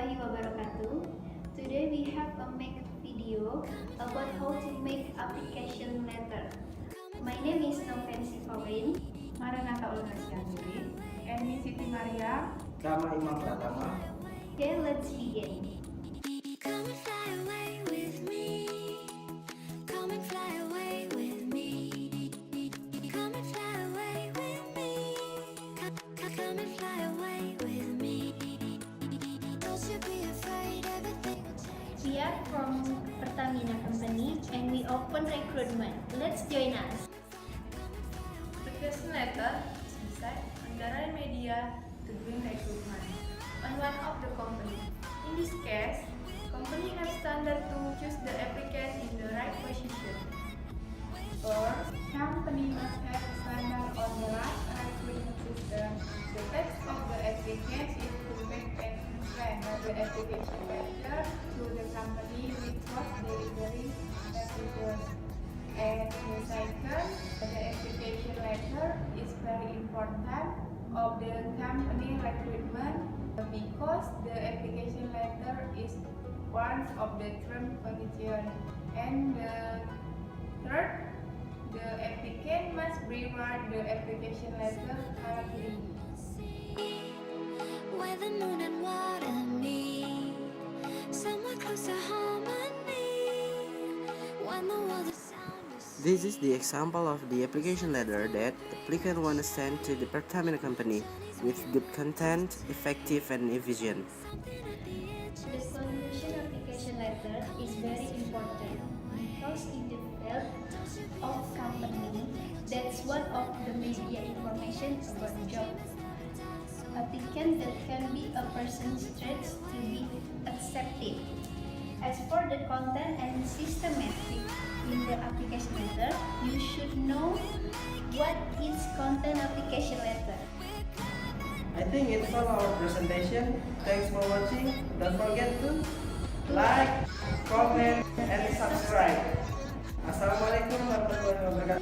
warahmatullahi wabarakatuh. Today we have a make video about how to make application letter. My name is Faurin, Maranatha and me Siti Maryam. Rama Imam Pratama. Okay, let's begin. Come and fly away with me. Come and fly away with me. Come and fly away with me. Come and fly away with me. Don't you be afraid, everything will change. We are from Pratama company and we open recruitment. Let's join us. Application letter is beside anggaran media to bring recruitment on one of the company. In this case, company have standard to choose the applicant in the right position. First, company must have a standard on the right recruitment system. The text of the applicant is to make and send the application letter to the company with what delivery messages. And the second, the application letter is very important of the company recruitment because the application letter is one of the term condition. And the third, the applicant must rewrite the application letter correctly. Where the moon and water meet, somewhere close to harmony. When the world is sound asleep. This is the example of the application letter that the applicant want to send to the Pratama company with good content, effective and efficient. The solution application letter is very important because in the field of company, that's one of the media information about job. Applicant that can be a person stretched to be accepted. As for the content and systematic in the application letter, you should know what is content application letter. I think it's all our presentation. Thanks for watching. Don't forget to like, comment, and subscribe. Assalamualaikum warahmatullahi wabarakatuh.